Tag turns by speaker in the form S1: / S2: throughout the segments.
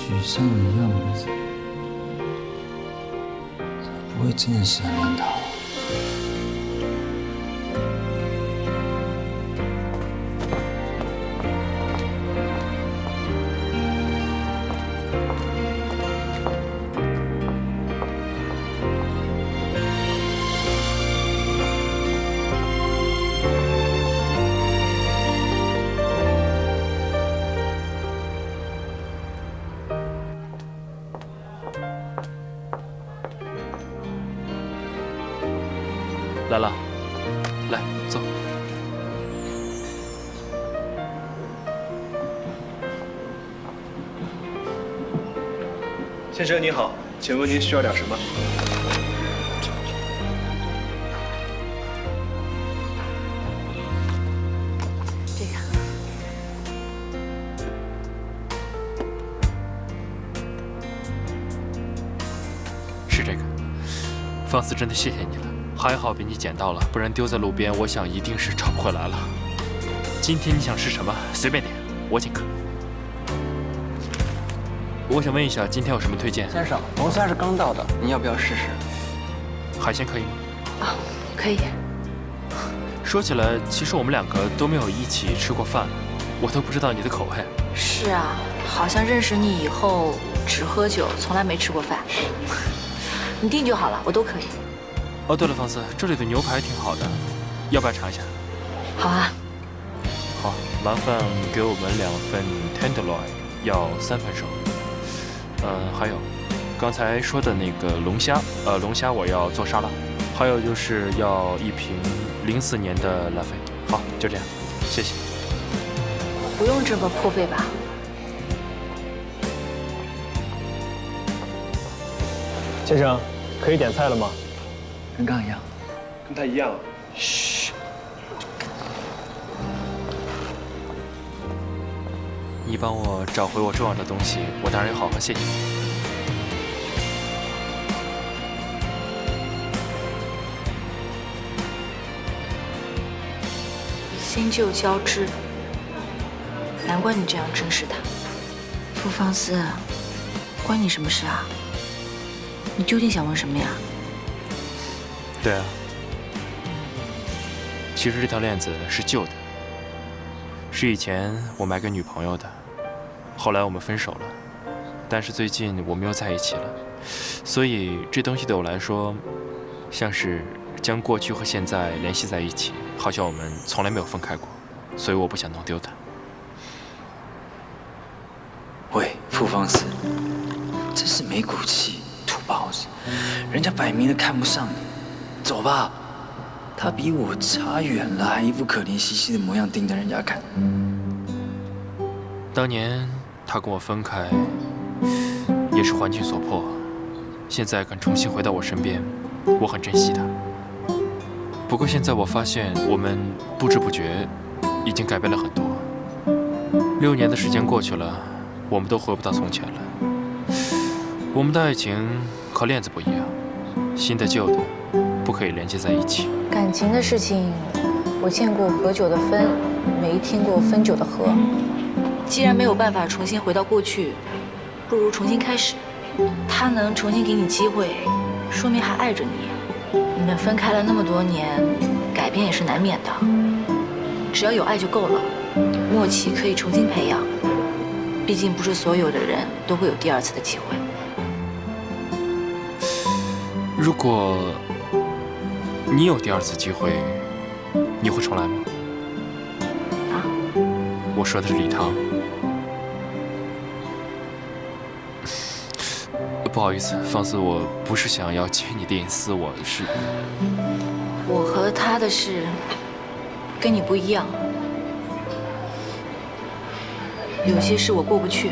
S1: 沮丧的样子，才不会真的想念他。
S2: 来了，来坐。
S3: 先生您好，请问您需要点什么？
S4: 这个。
S2: 是这个，方四真的谢谢你了。 还好被你捡到了，不然丢在路边，我想一定是找不回来了。今天你想吃什么？随便点，我请客。我想问一下，今天有什么推荐？
S1: 先生，龙虾是刚到的，您要不要试试？
S2: 海鲜可以吗？
S4: 啊，可以。
S2: 说起来，其实我们两个都没有一起吃过饭，我都不知道你的口味。
S4: 是啊，好像认识你以后只喝酒，从来没吃过饭。你定就好了，我都可以。
S2: 哦，对了，方四，这里的牛排挺好的，要不要尝一下？
S4: 好啊。
S2: 好，麻烦给我们2份 tenderloin， 要3分熟。还有，刚才说的那个龙虾，龙虾我要做沙拉，还有就是要1瓶04年的拉菲。好，就这样，谢谢。
S4: 不用这么破费吧？
S3: 先生，可以点菜了吗？
S1: 跟刚一样，
S3: 跟他一样。
S1: 嘘。
S2: 你帮我找回我重要的东西，我当然要好好谢谢你。
S4: 新旧交织，难怪你这样珍视他。傅方思，关你什么事啊？你究竟想问什么呀？
S2: 对啊，其实这条链子是旧的，是以前我买给女朋友的，后来我们分手了，但是最近我们又在一起了，所以这东西对我来说，像是将过去和现在联系在一起，好像我们从来没有分开过，所以我不想弄丢它。
S1: 喂，傅方思，真是没骨气，土包子，人家摆明了看不上你。 走吧，他比我差远了，还一副可怜兮兮的模样盯着人家看。
S2: 当年他跟我分开，也是环境所迫，现在敢重新回到我身边，我很珍惜他。不过现在我发现，我们不知不觉已经改变了很多。6年的时间过去了，我们都回不到从前了。我们的爱情和链子不一样，新的旧的。 不可以连接在一起。
S4: 感情的事情，我见过合久的分，没听过分久的合。既然没有办法重新回到过去，不如重新开始。他能重新给你机会，说明还爱着你。你们分开了那么多年，改变也是难免的。只要有爱就够了，默契可以重新培养。毕竟不是所有的人都会有第2次的机会。
S2: 如果 你有第2次机会，你会重来吗？
S4: 啊？
S2: 我说的是礼堂。不好意思，方思，我不是想要揭你的隐私，我
S4: 和他的事跟你不一样，有些事我过不去，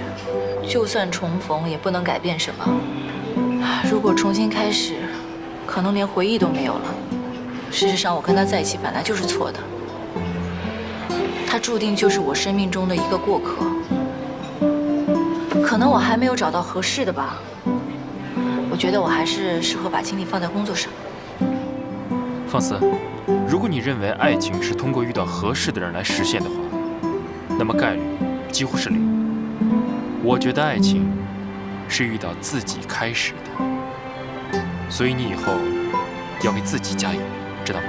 S4: 就算重逢也不能改变什么。如果重新开始，可能连回忆都没有了。 事实上，我跟他在一起本来就是错的，他注定就是我生命中的一个过客。可能我还没有找到合适的吧。我觉得我还是适合把精力放在工作上。
S2: 方思，如果你认为爱情是通过遇到合适的人来实现的话，那么概率几乎是0。我觉得爱情是遇到自己开始的，所以你以后要为自己加油，知道吗？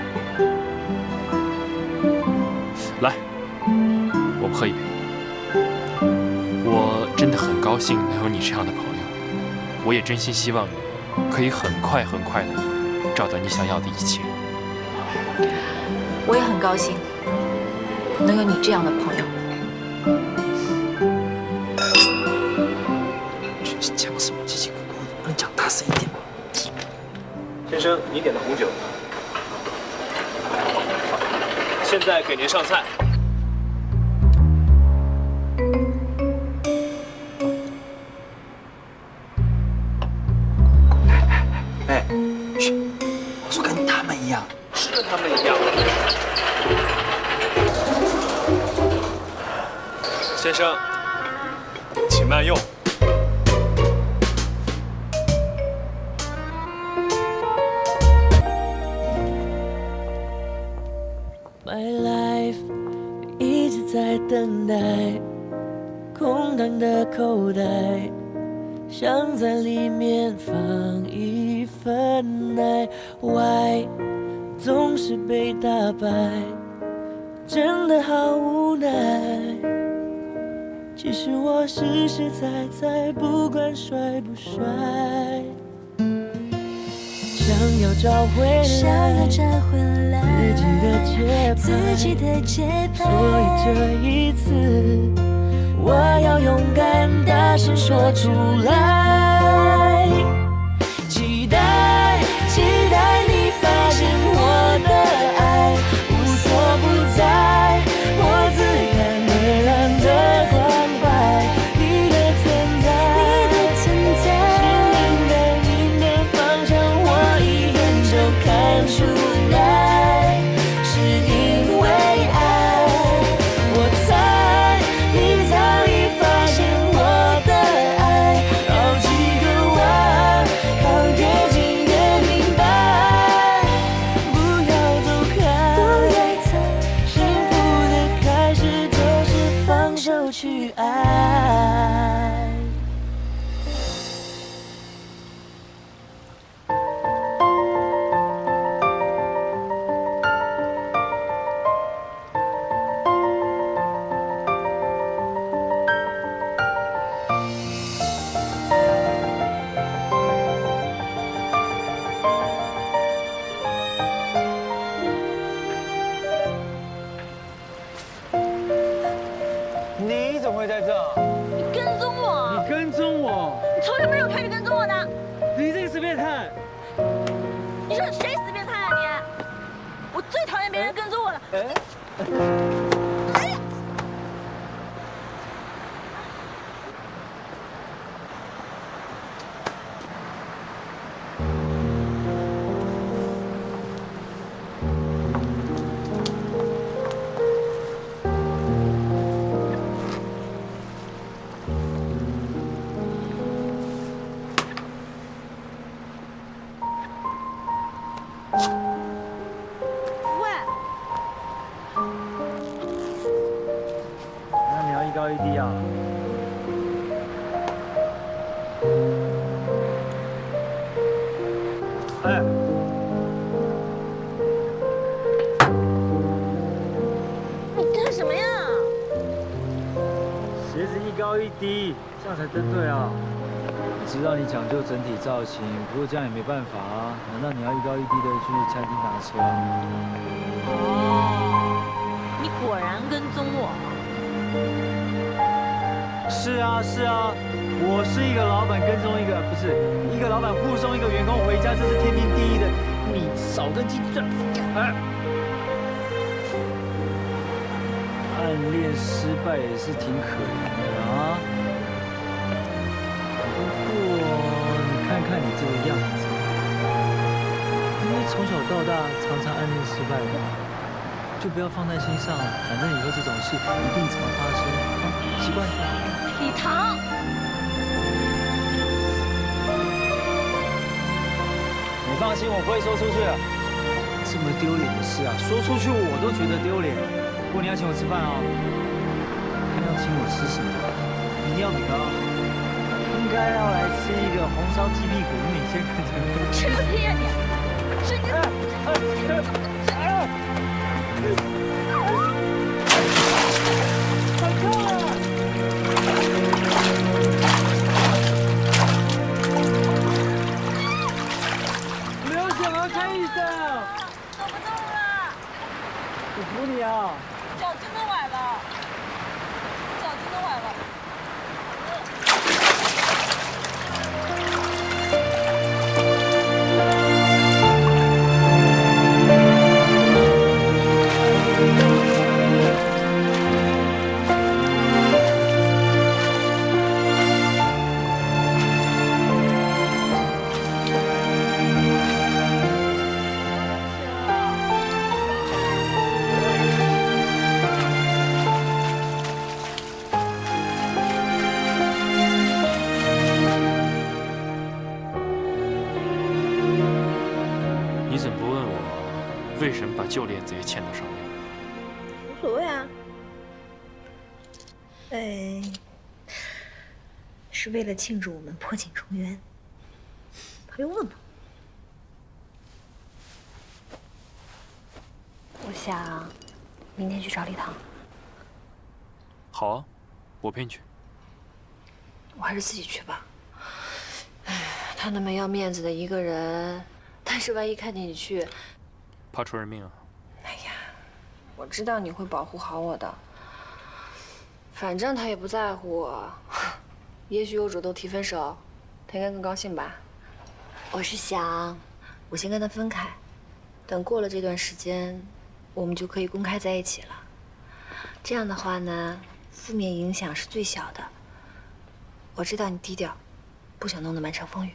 S2: 来，我们喝一杯。我真的很高兴能有你这样的朋友，我也真心希望你可以很快很快的找到你想要的一切。
S4: 我也很高兴能有你这样的朋友。
S1: 讲什么叽叽咕咕的，能讲大声一点吗？
S3: 先生，你点的红酒。现在给您上菜。
S1: 哎，嘘，我说跟他们一样，
S3: 是跟他们一样。先生，请慢用。
S5: My life 一直在等待，空荡的口袋，想在里面放一份爱。Why 总是被打败，真的好无奈。其实我实实在在，不管帅不帅。想要找回来自己的节拍，所以这一次我要勇敢大声说出来，期待你发现我的爱无所不在，我自然而然的关怀你的存在，心灵的你的方向我一眼就看出来，是因为爱。我猜你早已发现我的爱，好几个弯，靠越近越明白。不要走开，幸福的开始就是放手去爱。
S6: 你怎么会在这？
S7: 你跟踪我！
S6: 你跟踪我！
S7: 你从来没有开始跟踪我的！
S6: 你这个死变态！
S7: 你说谁死变态啊你？我最讨厌别人跟踪我了。哎呀！喂，
S6: 那你要一高一低啊？哎，
S7: 你干什么呀？
S6: 鞋子一高一低，这样才登对啊！我知道你讲究整体造型，不过这样也没办法啊。难道你要一高一低的去餐厅打车啊？
S7: 哦，你果然跟踪我。
S6: 是啊是啊，我是一个老板跟踪一个，不是一个老板护送一个员工回家，这是天经地义的。你少根筋，哎，暗恋失败也是挺可怜的啊。不过你看看你这个样子，因为从小到大常常暗恋失败的，就不要放在心上，反正以后这种事一定常发生，习惯就好。
S7: 李唐，
S6: 你放心，我不会说出去的。这么丢脸的事啊，说出去我都觉得丢脸。不过你要请我吃饭啊，看要请我吃什么，一定要名啊。应该该要来吃一个红烧鸡屁股，你先跟着。
S7: 吃个屁呀你！是你。
S6: 太痛了！刘小儿，看医生。
S7: 走不动了。
S6: 我扶你啊。
S7: 脚真的崴了。脚真的崴了。
S2: 你怎么不问我为什么把旧链子也牵到上面？
S8: 无所谓啊。是为了庆祝我们破镜重圆，不用问吗？我想明天去找礼堂。
S2: 好啊，我陪你去。
S8: 我还是自己去吧。哎，他那么要面子的一个人，但是万一看见你去，
S2: 怕出人命啊！
S8: 哎呀，我知道你会保护好我的。反正他也不在乎我，也许我主动提分手，他应该更高兴吧。我是想，我先跟他分开，等过了这段时间，我们就可以公开在一起了。这样的话呢，负面影响是最小的。我知道你低调，不想弄得满城风雨。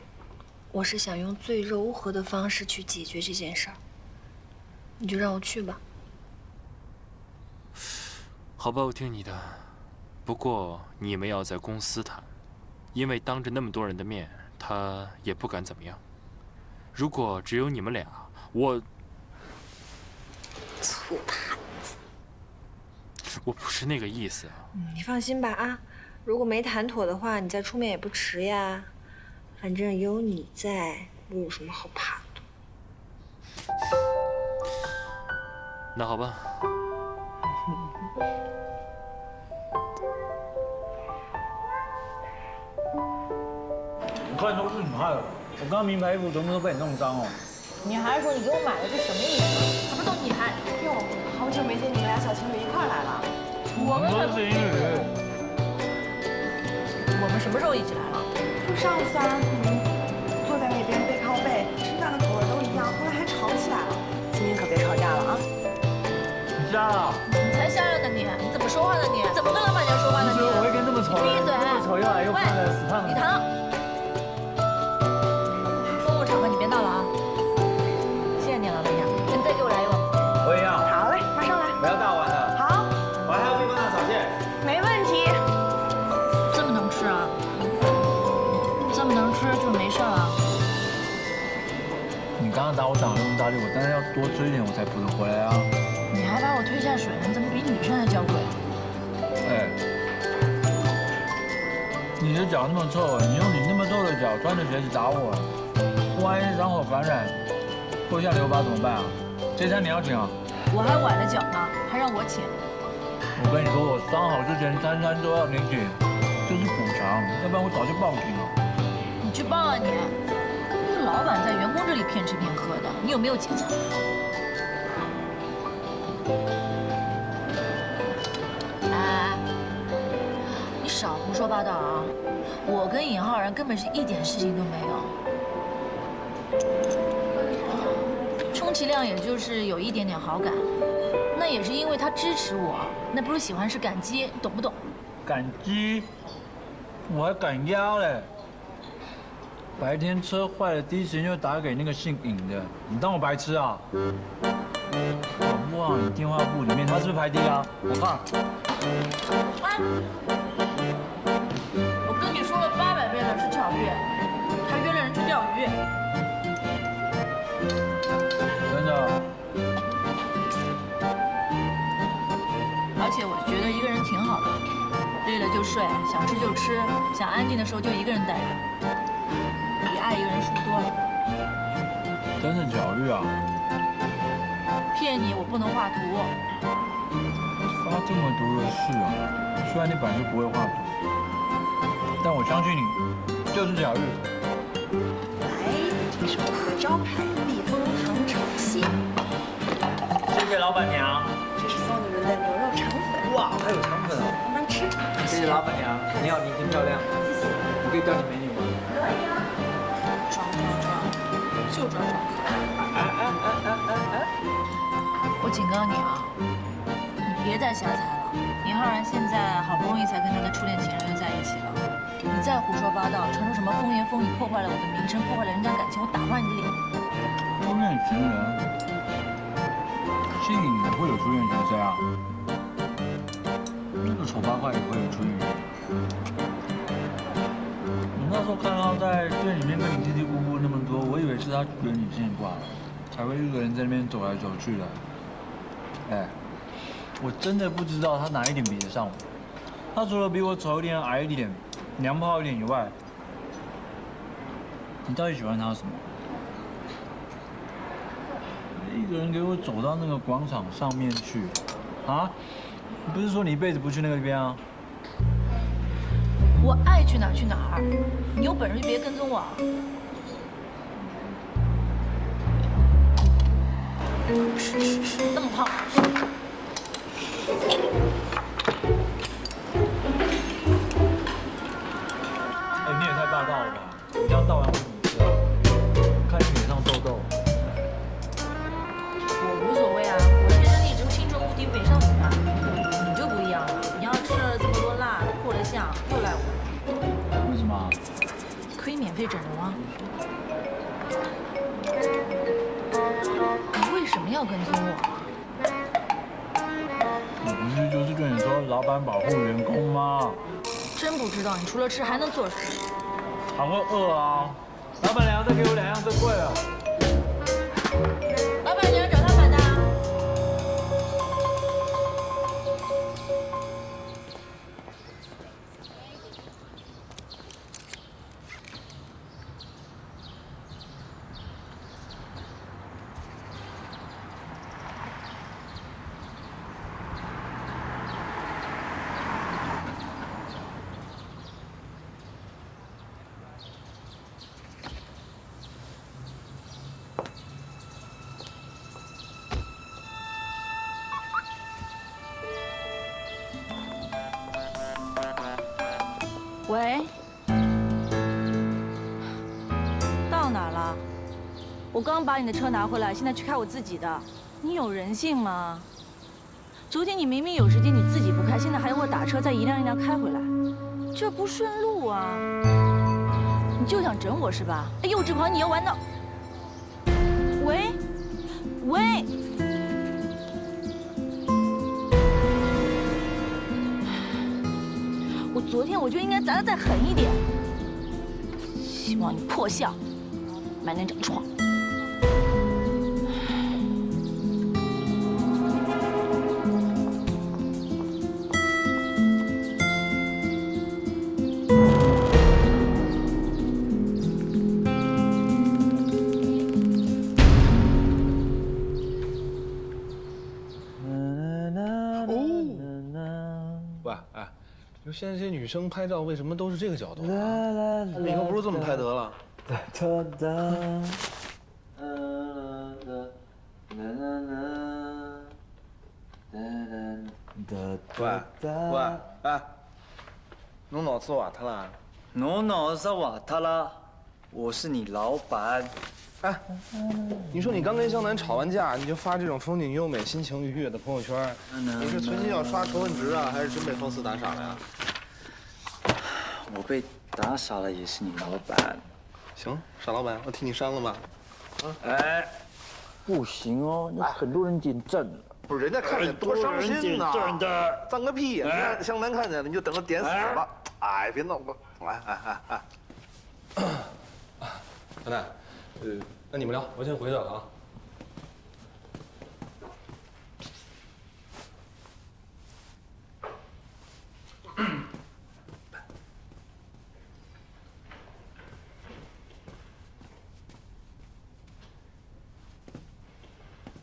S8: 我是想用最柔和的方式去解决这件事儿。你就让我去吧。
S2: 好吧，我听你的。不过你们要在公司谈，因为当着那么多人的面，他也不敢怎么样。如果只有你们俩，我
S8: 醋坛子，
S2: 我不是那个意思啊。
S8: 你放心吧啊，如果没谈妥的话，你再出面也不迟呀。反正有你在，我有什么好怕的？
S2: 那好吧。
S6: 我看都是你害的，我刚名牌衣服全部都被你弄脏哦。
S7: 你还说你给我买的这什么衣服？什么都你害。
S9: 哟，好久没见你们俩小情侣一块来了。
S7: 我们可不
S6: 是情侣。
S7: 我们什么时候一起来了？
S9: 就上次啊，你们坐在那边背靠背，吃饭的口味都一样，后来还吵起来了。今天可别吵架了啊！
S6: 你瞎了？
S7: 你才瞎了呢你！你怎么说话呢你？怎么跟老板娘说话呢你？
S6: 我一个人这么丑，
S7: 闭嘴！
S6: 这么丑又矮又胖的死胖子。
S7: 礼堂，公共场合你别闹了啊！谢谢你了，老娘，你再给我来一碗。
S6: 我也要。
S9: 好嘞，马上来。
S6: 不要大碗的。
S9: 好，
S6: 我还要冰棒大炒蟹。
S9: 没问题。
S7: 这么能吃啊？这么能吃就没事了。
S6: 你刚刚打我打得那么大力，我当然要多吃一点，我才补得回来啊。
S7: 你还把我推下水，你怎么比女生还娇贵？
S6: 哎，你的脚那么臭，你用你那么臭的脚穿着鞋子打我，万一伤口感染，或下留疤怎么办啊？这餐你要请啊？
S7: 我还崴了脚呢，还让我请？
S6: 我跟你说，我伤好之前餐餐都要你请，这是补偿，要不然我早就报警了。
S7: 你去报啊你！这老板在员工这里骗吃骗喝的，你有没有节操？哎，你少胡说八道啊！我跟尹浩然根本是一点事情都没有，充其量也就是有一点点好感，那也是因为他支持我，那不是喜欢是感激，你懂不懂？
S6: 赶鸡，我还赶鸭嘞。白天车坏了，第一时间就打给那个姓尹的，你当我白痴啊？搞不好你电话簿里面他是不是排第啊？我看。
S7: 哎，我跟你说了800遍了，是巧遇，他约了人去钓鱼。
S6: 真的。
S7: 而且我觉得一个人挺好的，累了就睡。
S4: 睡，想吃就吃，想安静的时候就一个人待着，比爱一个人舒服多了。
S6: 真的巧遇啊！
S4: 骗你，我不能画图。
S6: 发这么毒的誓啊！虽然你本来就不会画图，但我相信你就是巧遇。
S9: 来，这是我们的招牌蜜蜂糖炒蟹，
S6: 谢谢老板娘。
S9: 这是送你们的牛肉肠粉，
S6: 哇，还有肠粉啊！
S9: 慢慢吃。
S6: 谢谢老板娘，你好，年轻漂亮。我可以叫你美女吗？
S4: 装，就装。我警告你啊，你别再瞎猜了。宁浩然现在好不容易才跟他的初恋情人又在一起了，你再胡说八道，传出什么风言风语，破坏了我的名声，破坏了人家感情，我打坏你的脸。
S6: 初恋情人，心里也会有初恋情谁啊？那个丑八怪也会有初恋情人。我那时候看到在店里面跟你嘀嘀咕咕那么多，我以为是他觉得你心情不好，才会一个人在那边走来走去的。哎，我真的不知道他哪一点比得上我。他除了比我丑一点、矮一点、娘炮一点以外，你到底喜欢他什么？一个人给我走到那个广场上面去，啊？你不是说你一辈子不去那个边啊？
S4: 我爱去哪儿去哪儿，你有本事就别跟踪我。那么胖，
S6: 哎，你也太霸道了吧！你这样倒完会怎么吃啊？看你脸上痘痘。
S4: 我无所谓啊，我天生丽质青春无敌美少女嘛。你就不一样了，你要吃了这么多辣，破了相，又赖我。
S6: 为什么？
S4: 可以免费整容啊。你为什么要跟踪我啊？
S6: 我不是就是跟你说老板保护员工吗？
S4: 真不知道你除了吃还能做什么？
S6: 还会饿啊！老板娘，再给我2样最贵了。
S4: 老板娘找他买单。喂，到哪儿了？我刚把你的车拿回来，现在去开我自己的。你有人性吗？昨天你明明有时间你自己不开，现在还要我打车再一辆一辆开回来，这不顺路啊！你就想整我是吧？哎，幼稚狂，你要玩到……喂，喂。昨天我就应该砸得再狠一点，希望你破相，满脸长疮。
S3: 喂，哎，就现在这些女生拍照为什么都是这个角度啊？以后不是这么拍得了。喂，哎，侬脑子瓦特了？
S1: 我脑子瓦特了，我是你老板。
S3: 哎，你说你刚跟湘南吵完架，你就发这种风景优美、心情愉悦的朋友圈，你是存心要刷仇恨值啊，还是真被放肆打傻了呀？
S1: 我被打傻了也是你老板。
S3: 行，傻老板，我替你删了吧。
S1: 啊，哎，不行哦，那很多人点赞了。
S3: 不是，人家看见多伤心呐！赞个屁！你看湘南看见了，你就等着点死吧。哎，别闹了，哎。湘南，那你们聊，我先回去了啊。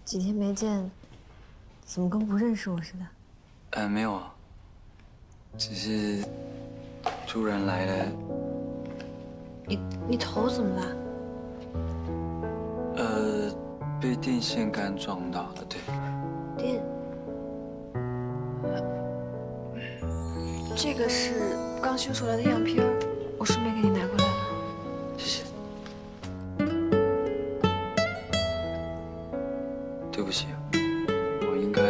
S8: 几天没见，怎么跟不认识我似的？
S1: 没有啊，只是突然来了。
S8: 你头怎么了？
S1: 被电线杆撞到了，对。
S8: 这个是刚修出来的样片儿，我顺便给你拿过来了。
S1: 谢谢。对不起啊，我应该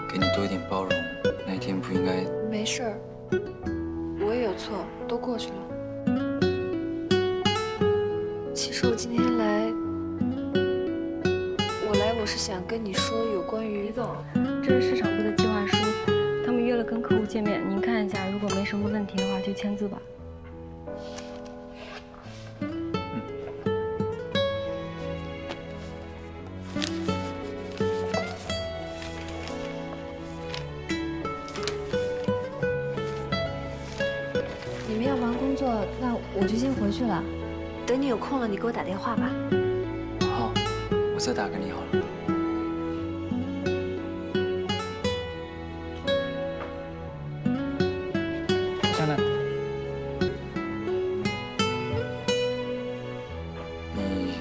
S1: 给你多一点包容，那一天不应该。
S8: 没事儿，我也有错，都过去了。其实我今天来，我是想跟你说有关于
S10: 李总，这是市场部的计划书，他们约了跟客户见面，您看一下，如果没什么问题的话就签字吧。
S8: 你们要忙工作，那我就先回去了。等你有空了，你给我打电话吧。
S1: 好，我再打给你好了。
S6: 香楠，
S1: 你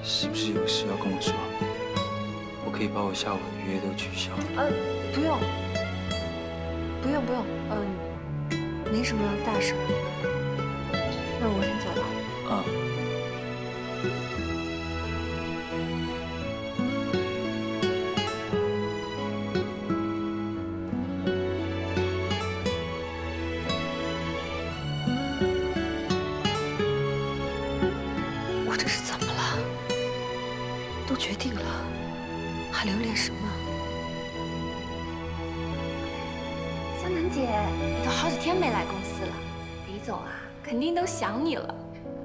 S1: 是不是有事要跟我说？我可以把我下午的约都取消。
S8: 不用，没什么大事。那我先走了。我这是怎么了？都决定了，还留恋什么？
S11: 香楠姐，你都好几天没来公司了，李总啊，肯定都想你了。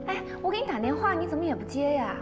S11: 哎，我给你打电话，你怎么也不接呀？